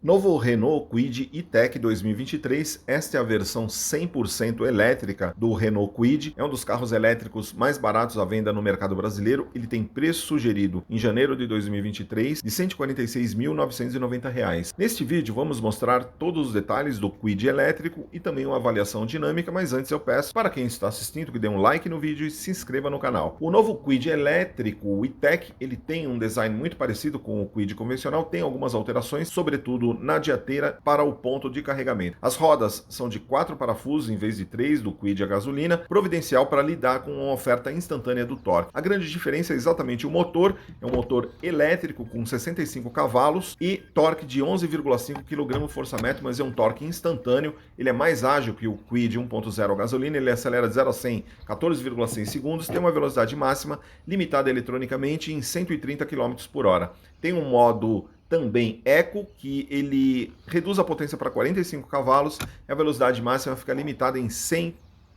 Novo Renault Kwid E-Tech 2023, esta é a versão 100% elétrica do Renault Kwid, é um dos carros elétricos mais baratos à venda no mercado brasileiro, ele tem preço sugerido em janeiro de 2023 de R$ 146.990. Neste vídeo vamos mostrar todos os detalhes do Kwid elétrico e também uma avaliação dinâmica, mas antes eu peço para quem está assistindo que dê um like no vídeo e se inscreva no canal. O novo Kwid elétrico, o E-Tech, ele tem um design muito parecido com o Kwid convencional, tem algumas alterações, sobretudo na dianteira para o ponto de carregamento. As rodas são de 4 parafusos em vez de 3 do Kwid a gasolina, providencial para lidar com uma oferta instantânea do torque. A grande diferença é exatamente o motor, é um motor elétrico com 65 cavalos e torque de 11,5 kgfm, mas é um torque instantâneo, ele é mais ágil que o Kwid 1.0 a gasolina, ele acelera de 0 a 100 em 14,6 segundos, tem uma velocidade máxima limitada eletronicamente em 130 km por hora. Tem um modo também Eco, que ele reduz a potência para 45 cavalos e a velocidade máxima fica limitada em 100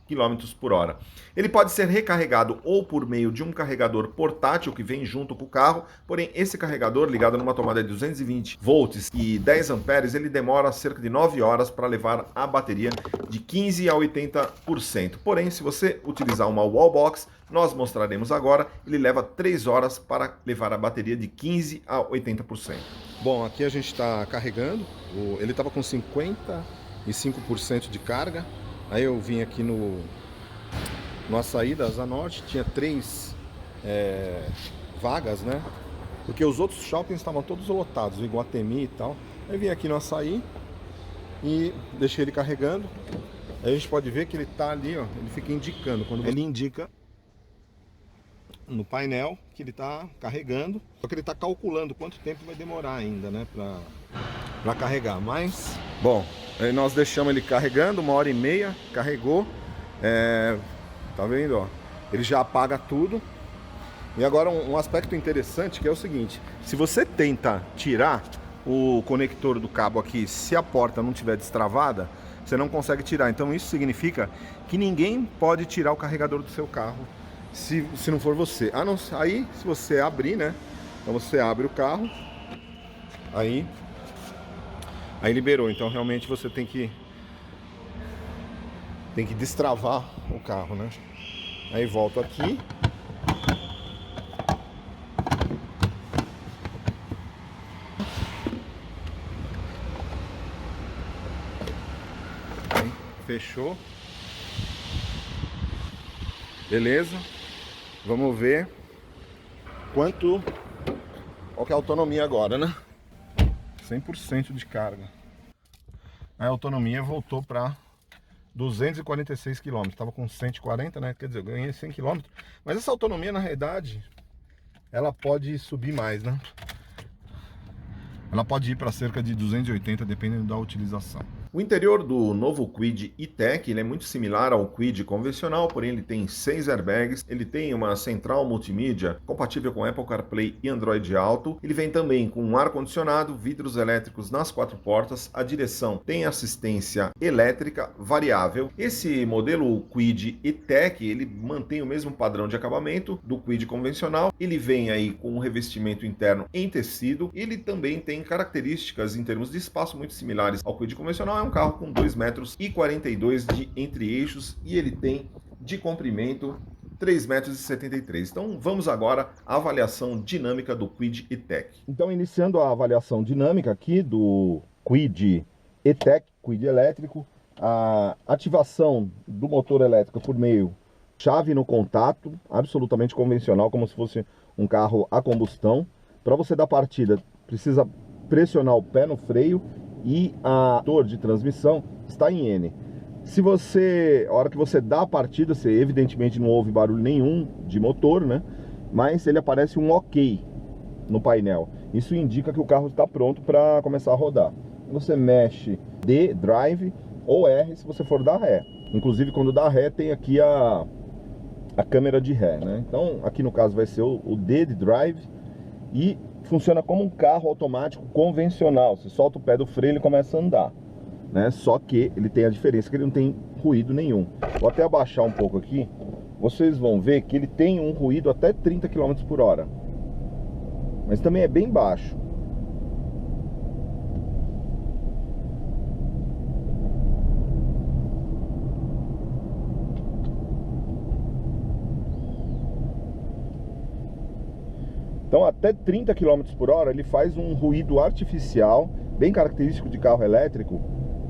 km por hora. Ele pode ser recarregado ou por meio de um carregador portátil que vem junto com o carro, porém esse carregador ligado numa tomada de 220 volts e 10 amperes, ele demora cerca de 9 horas para levar a bateria de 15 a 80%. Porém, se você utilizar uma wallbox, nós mostraremos agora, ele leva 3 horas para levar a bateria de 15 a 80%. Bom, aqui a gente está carregando, ele estava com 55% de carga. Aí eu vim aqui no Açaí da Asa Norte, tinha 3 vagas, né? Porque os outros shoppings estavam todos lotados, o Iguatemi e tal. Aí vim aqui no Açaí e deixei ele carregando. Aí a gente pode ver que ele tá ali, ó, ele fica indicando. Quando ele indica no painel que ele tá carregando, só que ele tá calculando quanto tempo vai demorar ainda, né, pra carregar. Mas, bom, aí nós deixamos ele carregando 1h30, carregou, tá vendo, ó, ele já apaga tudo. E agora um aspecto interessante que é o seguinte: se você tenta tirar o conector do cabo aqui, se a porta não estiver destravada, você não consegue tirar. Então isso significa que ninguém pode tirar o carregador do seu carro se não for você. Aí se você abrir, né, então você abre o carro, aí liberou. Então realmente você tem que destravar o carro, né? Aí volto aqui. Aí, fechou. Beleza. Vamos ver qual que é a autonomia agora, né? 100% de carga. A autonomia voltou para 246 km. Estava com 140, né? Quer dizer, eu ganhei 100 km. Mas essa autonomia, na realidade, ela pode subir mais, né? Ela pode ir para cerca de 280, dependendo da utilização. O interior do novo Kwid E-Tech ele é muito similar ao Kwid convencional, porém ele tem 6 airbags, ele tem uma central multimídia compatível com Apple CarPlay e Android Auto, ele vem também com um ar-condicionado, vidros elétricos nas 4 portas, a direção tem assistência elétrica variável. Esse modelo Kwid E-Tech ele mantém o mesmo padrão de acabamento do Kwid convencional, ele vem aí com um revestimento interno em tecido, ele também tem características em termos de espaço muito similares ao Kwid convencional. É um carro com 2,42 metros de entre-eixos e ele tem de comprimento 3,73 metros. Então vamos agora à avaliação dinâmica do Kwid E-Tech. Então, iniciando a avaliação dinâmica aqui do Kwid E-Tech, Kwid elétrico, a ativação do motor elétrico por meio chave no contato, absolutamente convencional, como se fosse um carro a combustão. Para você dar partida, precisa pressionar o pé no freio e a motor de transmissão está em N. Se você, a hora que você dá a partida, você evidentemente não ouve barulho nenhum de motor, né? Mas ele aparece um OK no painel. Isso indica que o carro está pronto para começar a rodar. Você mexe D, drive, ou R se você for dar ré. Inclusive quando dá ré tem aqui a câmera de ré, né? Então aqui no caso vai ser o D de drive e funciona como um carro automático convencional. Você solta o pé do freio e ele começa a andar, né? Só que ele tem a diferença que ele não tem ruído nenhum. Vou até abaixar um pouco aqui. Vocês vão ver que ele tem um ruído até 30 km por hora. Mas também é bem baixo. Então até 30 km por hora ele faz um ruído artificial, bem característico de carro elétrico,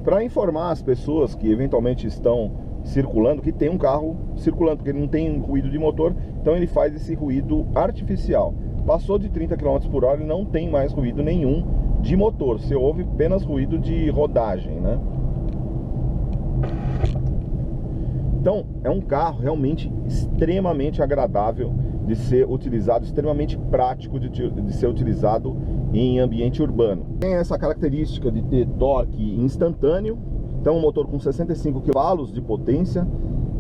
para informar as pessoas que eventualmente estão circulando, que tem um carro circulando, porque ele não tem ruído de motor, então ele faz esse ruído artificial. Passou de 30 km por hora, ele não tem mais ruído nenhum de motor, você ouve apenas ruído de rodagem, né? Então é um carro realmente extremamente agradável de ser utilizado, extremamente prático de ser utilizado em ambiente urbano. Tem essa característica de ter torque instantâneo, então um motor com 65 cavalos de potência,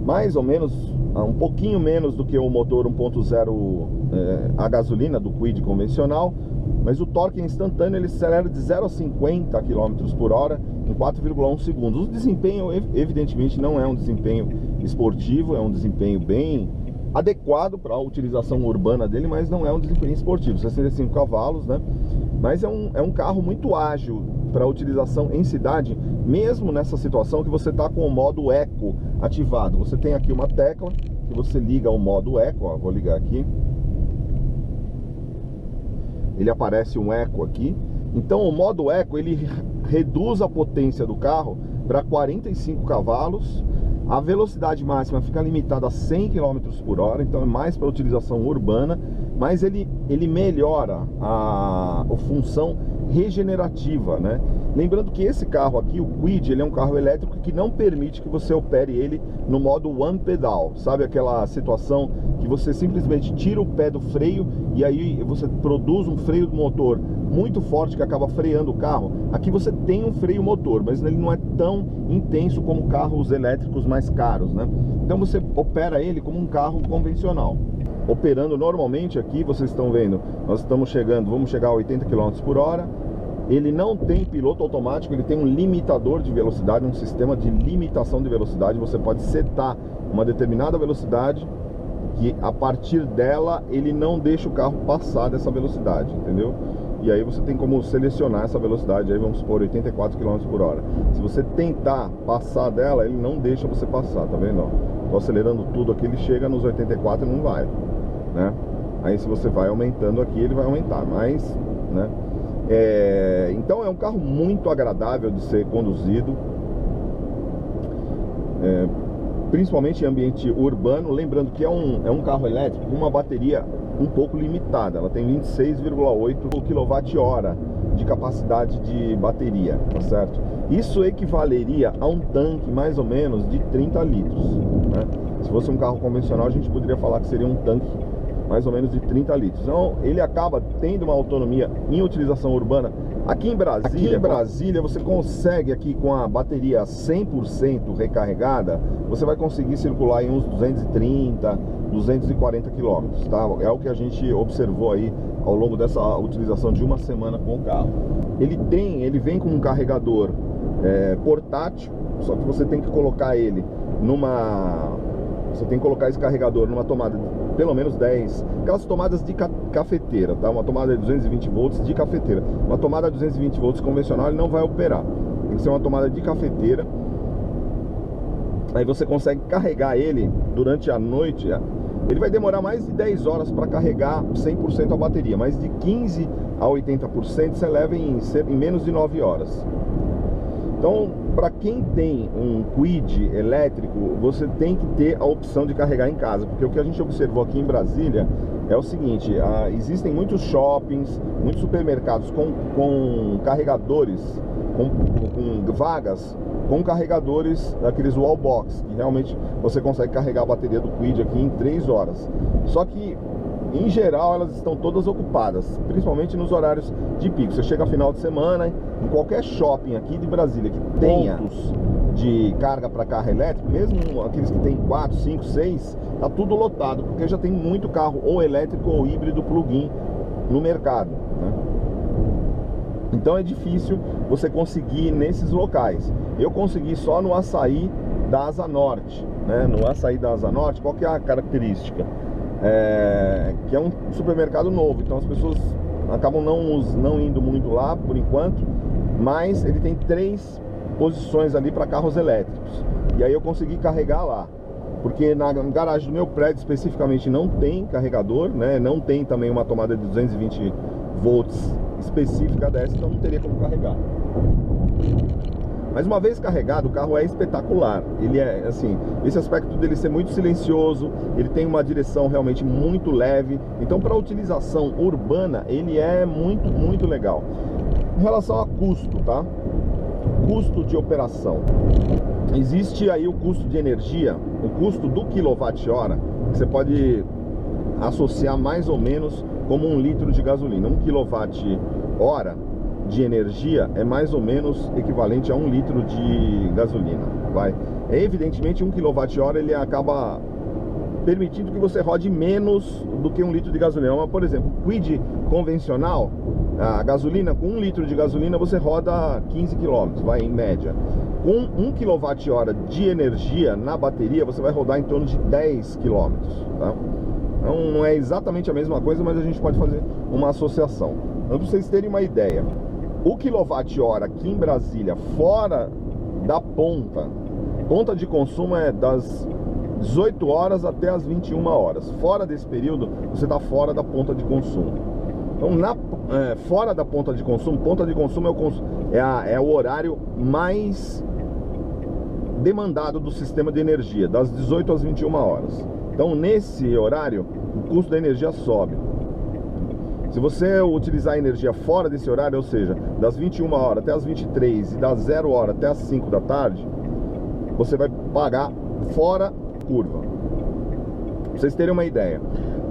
mais ou menos, um pouquinho menos do que o motor 1.0 a gasolina do Kwid convencional, mas o torque é instantâneo, ele acelera de 0 a 50 km por hora em 4,1 segundos. O desempenho evidentemente não é um desempenho esportivo, é um desempenho bem adequado para a utilização urbana dele, mas não é um desempenho esportivo, 65 cavalos, né? Mas é um carro muito ágil para utilização em cidade, mesmo nessa situação que você está com o modo Eco ativado. Você tem aqui uma tecla que você liga ao modo Eco, ó, vou ligar aqui. Ele aparece um Eco aqui. Então o modo Eco, ele reduz a potência do carro para 45 cavalos. A velocidade máxima fica limitada a 100 km por hora, então é mais para utilização urbana, mas ele melhora a função regenerativa, né? Lembrando que esse carro aqui, o Kwid, ele é um carro elétrico que não permite que você opere ele no modo one pedal, sabe aquela situação que você simplesmente tira o pé do freio e aí você produz um freio do motor muito forte que acaba freando o carro. Aqui você tem um freio motor, mas ele não é tão intenso como carros elétricos mais caros, né? Então você opera ele como um carro convencional. Operando normalmente aqui, vocês estão vendo, nós estamos chegando, vamos chegar a 80 km por hora. Ele não tem piloto automático, ele tem um limitador de velocidade, um sistema de limitação de velocidade. Você pode setar uma determinada velocidade que a partir dela ele não deixa o carro passar dessa velocidade, entendeu? E aí você tem como selecionar essa velocidade, aí vamos supor 84 km por hora. Se você tentar passar dela, ele não deixa você passar, tá vendo? Tô acelerando tudo aqui, ele chega nos 84 e não vai, né? Aí se você vai aumentando aqui, ele vai aumentar, mas, né? Então é um carro muito agradável de ser conduzido, principalmente em ambiente urbano. Lembrando que é um carro elétrico com uma bateria um pouco limitada, ela tem 26,8 kWh de capacidade de bateria, tá certo? Isso equivaleria a um tanque mais ou menos de 30 litros, né? Se fosse um carro convencional, a gente poderia falar que seria um tanque mais ou menos de 30 litros. Então ele acaba tendo uma autonomia em utilização urbana. Aqui em Brasília você consegue, aqui com a bateria 100% recarregada, você vai conseguir circular em uns 230, 240 quilômetros, tá? É o que a gente observou aí ao longo dessa utilização de uma semana com o carro. Ele vem com um carregador portátil, só que você tem que colocar ele esse carregador numa tomada de pelo menos 10, aquelas tomadas de cafeteira, tá? Uma tomada de 220 volts de cafeteira. Uma tomada de 220 volts convencional ele não vai operar, tem que ser uma tomada de cafeteira. Aí você consegue carregar ele durante a noite. Ele vai demorar mais de 10 horas para carregar 100% a bateria, mas de 15 a 80% você leva em menos de 9 horas. Então, para quem tem um Kwid elétrico, você tem que ter a opção de carregar em casa, porque o que a gente observou aqui em Brasília é o seguinte: existem muitos shoppings, muitos supermercados com carregadores, com vagas, com carregadores daqueles wall box, que realmente você consegue carregar a bateria do Kwid aqui em 3 horas. Só que em geral elas estão todas ocupadas, principalmente nos horários de pico. Você chega final de semana, em qualquer shopping aqui de Brasília que tenha pontos de carga para carro elétrico, mesmo aqueles que tem 4, 5, 6, tá tudo lotado, porque já tem muito carro ou elétrico ou híbrido plug-in no mercado, né? Então é difícil você conseguir nesses locais. Eu consegui só no Açaí da Asa Norte, né? No Açaí da Asa Norte, qual que é a característica? Que é um supermercado novo, então as pessoas acabam não indo muito lá por enquanto, mas ele tem 3 posições ali para carros elétricos, e aí eu consegui carregar lá. porque na garagem do meu prédio especificamente não tem carregador, né? Não tem também uma tomada de 220 volts específica dessa, então não teria como carregar. Mas uma vez carregado, o carro é espetacular. Ele é, assim, esse aspecto dele ser muito silencioso, ele tem uma direção realmente muito leve. Então, para utilização urbana, ele é muito, muito legal. Em relação a custo, tá? Custo de operação. Existe aí o custo de energia, o custo do quilowatt-hora, que você pode associar mais ou menos como 1 litro de gasolina. 1 kWh de energia é mais ou menos equivalente a 1 litro de gasolina, vai. Evidentemente 1 kWh ele acaba permitindo que você rode menos do que 1 litro de gasolina. Mas, por exemplo, o Kwid convencional, a gasolina, com 1 litro de gasolina você roda 15 km, vai, em média. Com 1 kWh de energia na bateria, você vai rodar em torno de 10 km, tá? Então não é exatamente a mesma coisa, mas a gente pode fazer uma associação. Então, para vocês terem uma ideia, o quilowatt-hora aqui em Brasília, fora da ponta de consumo é das 18 horas até as 21 horas. Fora desse período, você está fora da ponta de consumo. Então, fora da ponta de consumo é o horário mais demandado do sistema de energia, das 18 às 21 horas. Então, nesse horário, o custo da energia sobe. Se você utilizar a energia fora desse horário, ou seja, das 21 horas até as 23 e das 0 hora até as 5 da tarde, você vai pagar fora curva. Pra vocês terem uma ideia,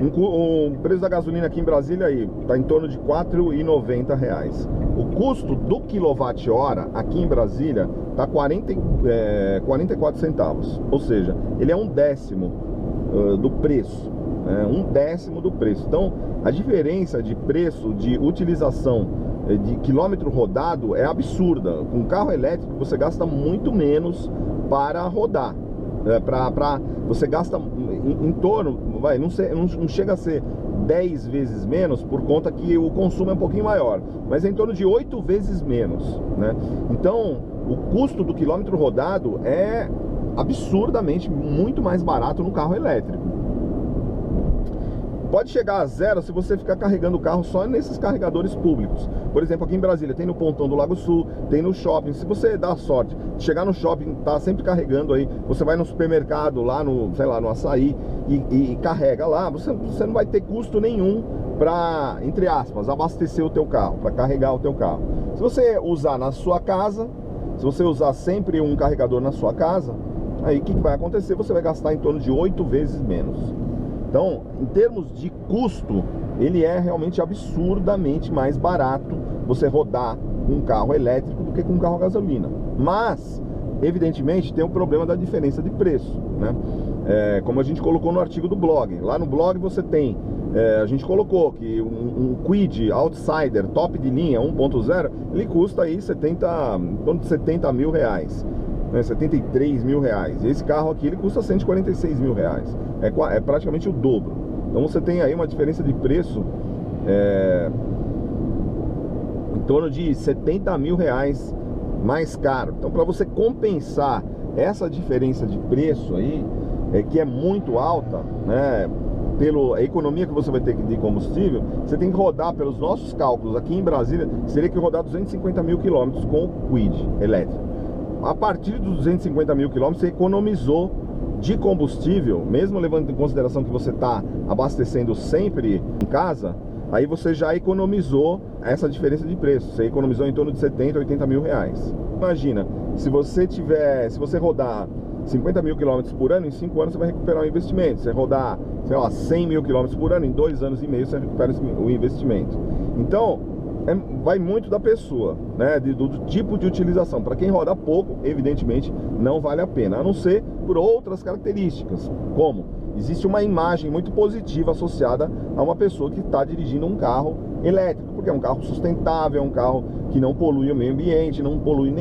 o preço da gasolina aqui em Brasília está em torno de R$ 4,90. O custo do quilowatt-hora aqui em Brasília está 44 centavos. Ou seja, ele é 1/10 do preço. Um décimo do preço. Então, a diferença de preço de utilização de quilômetro rodado é absurda. Com carro elétrico você gasta muito menos para rodar. Você gasta em torno, não chega a ser 10 vezes menos, por conta que o consumo é um pouquinho maior, mas é em torno de 8 vezes menos, né? Então, o custo do quilômetro rodado é absurdamente muito mais barato no carro elétrico. Pode chegar a zero se você ficar carregando o carro só nesses carregadores públicos. Por exemplo, aqui em Brasília tem no Pontão do Lago Sul, tem no shopping. Se você dá sorte de chegar no shopping, tá sempre carregando aí, você vai no supermercado lá no, sei lá, no Açaí e carrega lá, você não vai ter custo nenhum para, entre aspas, abastecer o teu carro, para carregar o teu carro. Se você usar na sua casa, se você usar sempre um carregador na sua casa, aí o que vai acontecer? Você vai gastar em torno de 8 vezes menos. Então, em termos de custo, ele é realmente absurdamente mais barato você rodar com um carro elétrico do que com um carro a gasolina. Mas, evidentemente, tem o problema da diferença de preço, né? Como a gente colocou no artigo do blog. Lá no blog você tem, a gente colocou que um Kwid Outsider top de linha 1.0, ele custa aí em torno de 70 mil reais. 73 mil reais. Esse carro aqui ele custa 146 mil reais. É praticamente o dobro. Então você tem aí uma diferença de preço em torno de 70 mil reais mais caro. Então, para você compensar essa diferença de preço aí, que é muito alta, né, pela economia que você vai ter de combustível, você tem que rodar, pelos nossos cálculos aqui em Brasília, seria que rodar 250 mil quilômetros com o Kwid elétrico. A partir dos 250 mil quilômetros você economizou de combustível, mesmo levando em consideração que você está abastecendo sempre em casa, aí você já economizou essa diferença de preço. Você economizou em torno de 70, 80 mil reais. Imagina, se você rodar 50 mil quilômetros por ano, em 5 anos você vai recuperar o investimento. Se você rodar, sei lá, 100 mil quilômetros por ano, em 2 anos e meio você recupera o investimento. Então, vai muito da pessoa, né, do tipo de utilização. Para quem roda pouco, evidentemente não vale a pena, a não ser por outras características, como existe uma imagem muito positiva associada a uma pessoa que está dirigindo um carro elétrico, porque é um carro sustentável, é um carro que não polui o meio ambiente, não polui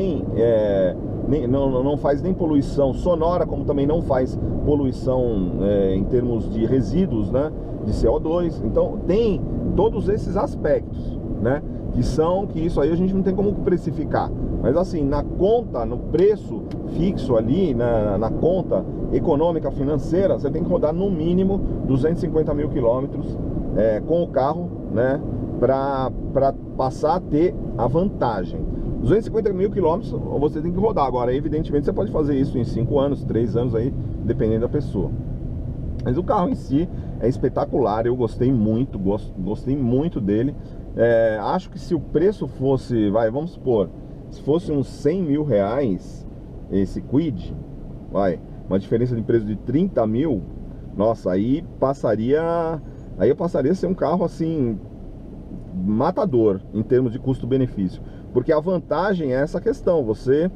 não faz nem poluição sonora, como também não faz poluição em termos de resíduos, né, de CO2. Então tem todos esses aspectos, né, que isso aí a gente não tem como precificar. Mas assim, na conta, no preço fixo ali, na conta econômica financeira, você tem que rodar no mínimo 250 mil quilômetros com o carro, né, para passar a ter a vantagem. 250 mil quilômetros você tem que rodar. Agora, evidentemente, você pode fazer isso em 5 anos, 3 anos aí, dependendo da pessoa. Mas o carro em si é espetacular, eu gostei muito, gostei muito dele. Acho que se o preço fosse, vamos supor, se fosse uns 100 mil reais esse Kwid, uma diferença de preço de 30 mil, nossa, aí eu passaria a ser um carro assim, matador em termos de custo-benefício. Porque a vantagem é essa questão, você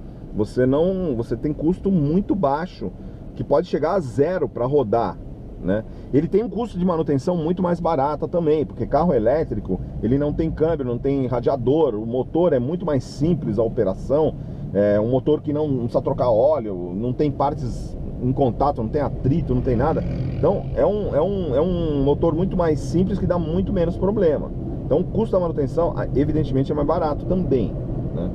tem custo muito baixo, que pode chegar a zero para rodar, né? Ele tem um custo de manutenção muito mais barata também, porque carro elétrico, ele não tem câmbio, não tem radiador, o motor é muito mais simples a operação, é um motor que não precisa trocar óleo, não tem partes em contato, não tem atrito, não tem nada. Então é um motor muito mais simples que dá muito menos problema. Então o custo da manutenção, evidentemente, é mais barato também, né?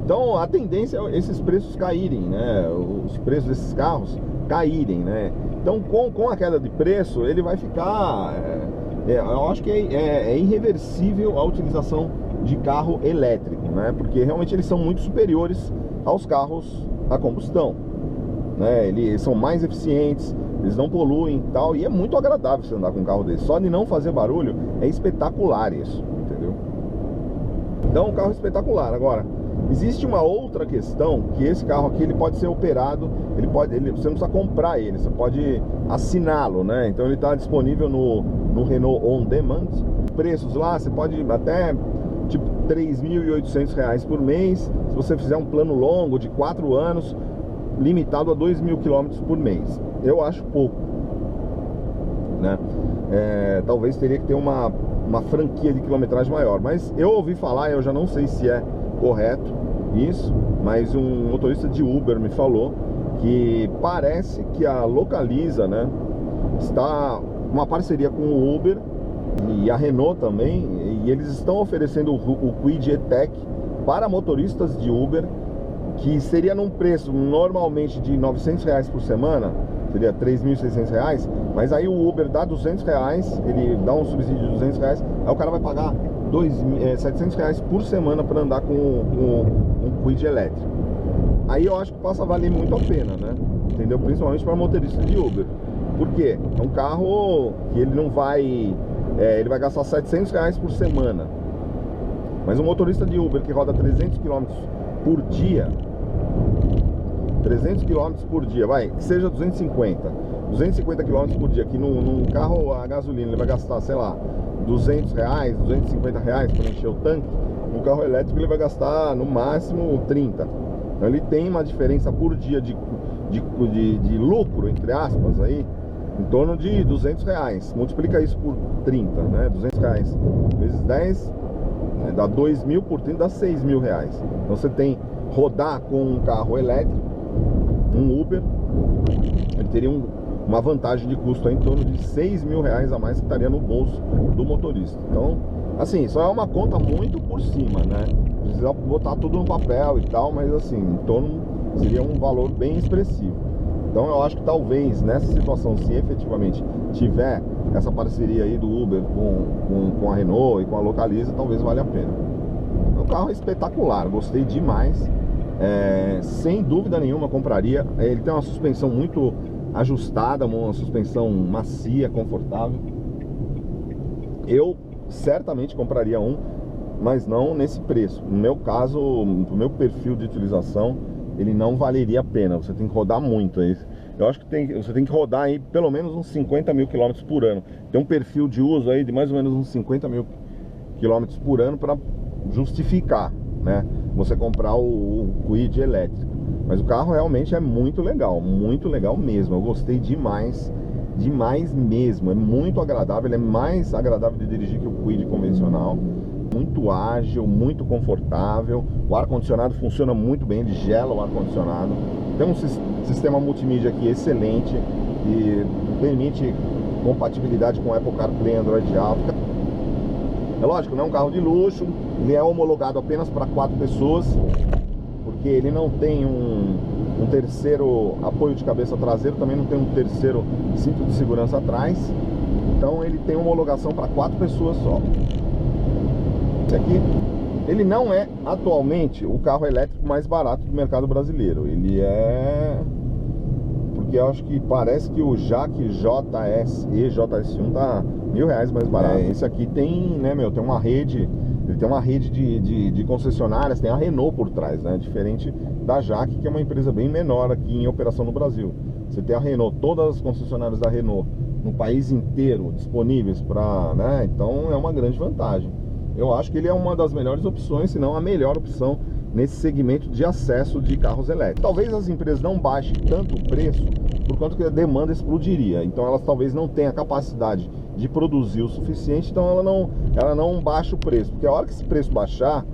Então a tendência é esses preços caírem, né? Os preços desses carros caírem, né? Então com a queda de preço, ele vai ficar... eu acho que é irreversível a utilização de carro elétrico, né? Porque realmente eles são muito superiores aos carros a combustão, né? Eles são mais eficientes, eles não poluem e tal, e é muito agradável você andar com um carro desse. Só de não fazer barulho é espetacular isso, entendeu? Então, um carro espetacular. Agora, existe uma outra questão, que esse carro aqui ele pode ser operado, você não precisa comprar ele, você pode assiná-lo, né? Então ele está disponível no Renault On Demand. Preços lá, você pode até tipo R$3.800 por mês, se você fizer um plano longo de 4 anos, limitado a 2.000 km por mês. Eu acho pouco, né? Talvez teria que ter uma franquia de quilometragem maior, mas eu ouvi falar, eu já não sei se é correto isso, mas um motorista de Uber me falou que parece que a Localiza, né, está uma parceria com o Uber e a Renault também, e eles estão oferecendo o Kwid E-Tech para motoristas de Uber, que seria num preço normalmente de R$900 por semana, seria R$3.600, mas aí o Uber dá R$200, ele dá um subsídio de R$200, aí o cara vai pagar R$700 por semana para andar com um Kwid elétrico. Aí eu acho que passa a valer muito a pena, né? Entendeu? Principalmente para motorista de Uber. Por quê? É um carro que ele não vai... ele vai gastar R$700 por semana. Mas um motorista de Uber que roda 300 km por dia, 300 km por dia, que seja 250 km por dia, que num carro a gasolina ele vai gastar, sei lá, R$200, R$250 para encher o tanque. No carro elétrico ele vai gastar no máximo 30. Então ele tem uma diferença por dia de lucro, entre aspas, aí, em torno de R$200. Multiplica isso por 30, né? R$200 vezes 10, né? Dá 2.000 por 30, dá R$6.000. Então você tem rodar com um carro elétrico, um Uber, ele teria uma vantagem de custo aí em torno de R$6.000 a mais que estaria no bolso do motorista. Então, assim, só é uma conta muito por cima, né? Precisa botar tudo no papel e tal, mas assim, em torno seria um valor bem expressivo. Então eu acho que talvez nessa situação, se efetivamente tiver essa parceria aí do Uber com a Renault e com a Localiza, talvez valha a pena. O carro é espetacular, gostei demais. Sem dúvida nenhuma compraria. Ele tem uma suspensão muito ajustada, uma suspensão macia, confortável. Eu certamente compraria um, mas não nesse preço. No meu caso, no meu perfil de utilização, ele não valeria a pena. Você tem que rodar muito. Eu acho que você tem que rodar aí pelo menos uns 50.000 km por ano. Tem um perfil de uso aí de mais ou menos uns 50.000 km por ano para justificar, né, você comprar o Kwid elétrico. Mas o carro realmente é muito legal mesmo. Eu gostei demais mesmo. É muito agradável, ele é mais agradável de dirigir que o Kwid convencional. Muito ágil, muito confortável. O ar-condicionado funciona muito bem, ele gela o ar-condicionado. Tem um sistema multimídia aqui excelente, que permite compatibilidade com Apple CarPlay e Android Auto. É lógico, não é um carro de luxo, ele é homologado apenas para 4 pessoas, porque ele não tem um terceiro apoio de cabeça traseiro, também não tem um terceiro cinto de segurança atrás. Então ele tem homologação para 4 pessoas só. Esse aqui, ele não é atualmente o carro elétrico mais barato do mercado brasileiro. Ele é... porque eu acho que parece que o Jaque JS1 tá R$1.000 mais barato. Esse aqui tem, né, meu, tem uma rede... Ele tem uma rede de concessionárias, tem a Renault por trás, né? Diferente da Jaque, que é uma empresa bem menor aqui em operação no Brasil. Você tem a Renault, todas as concessionárias da Renault no país inteiro disponíveis para, né? Então é uma grande vantagem. Eu acho que ele é uma das melhores opções, se não a melhor opção nesse segmento de acesso de carros elétricos. Talvez as empresas não baixem tanto o preço, por quanto que a demanda explodiria. Então elas talvez não tenham a capacidade de produzir o suficiente, então ela não baixa o preço. Porque a hora que esse preço baixar,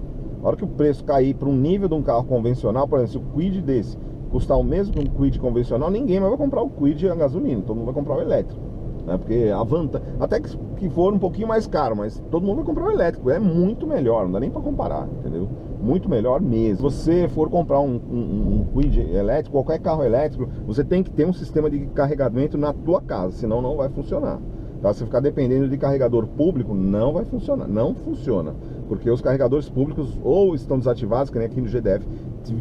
a hora que o preço cair para um nível de um carro convencional, por exemplo, se o Kwid desse custar o mesmo que um Kwid convencional, ninguém mais vai comprar o Kwid a gasolina, todo mundo vai comprar o elétrico, né? Porque a vantagem, até que for um pouquinho mais caro, mas todo mundo vai comprar o elétrico, é muito melhor, não dá nem para comparar, entendeu? Muito melhor mesmo. Se você for comprar um Kwid elétrico, qualquer carro elétrico, você tem que ter um sistema de carregamento na tua casa, senão não vai funcionar. Tá? Se ficar dependendo de carregador público, não vai funcionar, não funciona. Porque os carregadores públicos ou estão desativados, que nem aqui no GDF,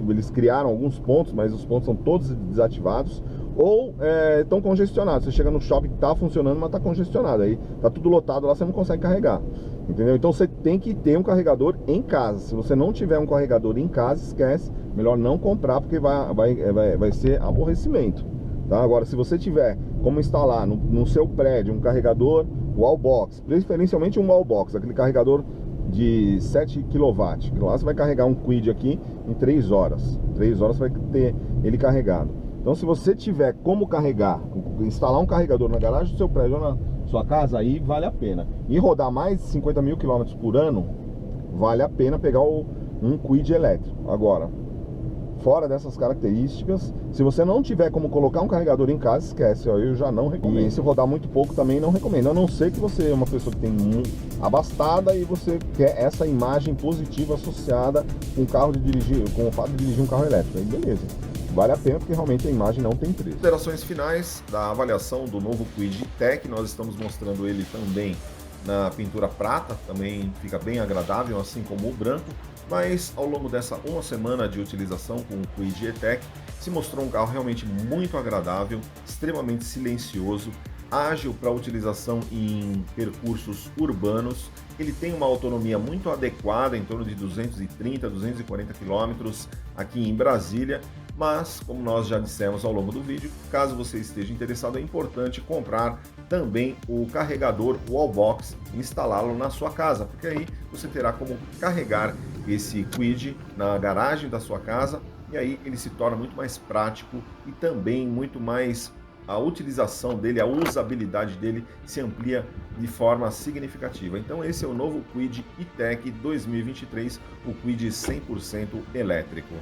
eles criaram alguns pontos, mas os pontos são todos desativados, ou estão congestionados. Você chega no shopping que está funcionando, mas está congestionado, aí está tudo lotado lá, você não consegue carregar, entendeu? Então você tem que ter um carregador em casa. Se você não tiver um carregador em casa, esquece, melhor não comprar, porque vai ser aborrecimento, tá? Agora, se você tiver como instalar no seu prédio um carregador wallbox, preferencialmente um wallbox, aquele carregador de 7 kW, que lá você vai carregar um Kwid aqui em 3 horas. 3 horas você vai ter ele carregado. Então, se você tiver como carregar, instalar um carregador na garagem do seu prédio ou na sua casa, aí vale a pena. E rodar mais de 50 mil quilômetros por ano, vale a pena pegar um Kwid elétrico. Agora, fora dessas características, se você não tiver como colocar um carregador em casa, esquece, ó, eu já não recomendo. E se rodar muito pouco também não recomendo, a não ser que você é uma pessoa que tem abastada e você quer essa imagem positiva associada com o carro com o fato de dirigir um carro elétrico. Aí beleza, vale a pena, porque realmente a imagem não tem preço. Considerações finais da avaliação do novo Kwid E-TEC, nós estamos mostrando ele também na pintura prata, também fica bem agradável, assim como o branco. Mas ao longo dessa uma semana de utilização com o Kwid E-TEC, se mostrou um carro realmente muito agradável, extremamente silencioso, ágil para utilização em percursos urbanos. Ele tem uma autonomia muito adequada, em torno de 230, 240 km aqui em Brasília. Mas, como nós já dissemos ao longo do vídeo, caso você esteja interessado, é importante comprar também o carregador wallbox e instalá-lo na sua casa, porque aí você terá como carregar esse Kwid na garagem da sua casa, e aí ele se torna muito mais prático e também muito mais, a utilização dele, a usabilidade dele se amplia de forma significativa. Então esse é o novo Kwid E-TEC 2023, o Kwid 100% elétrico.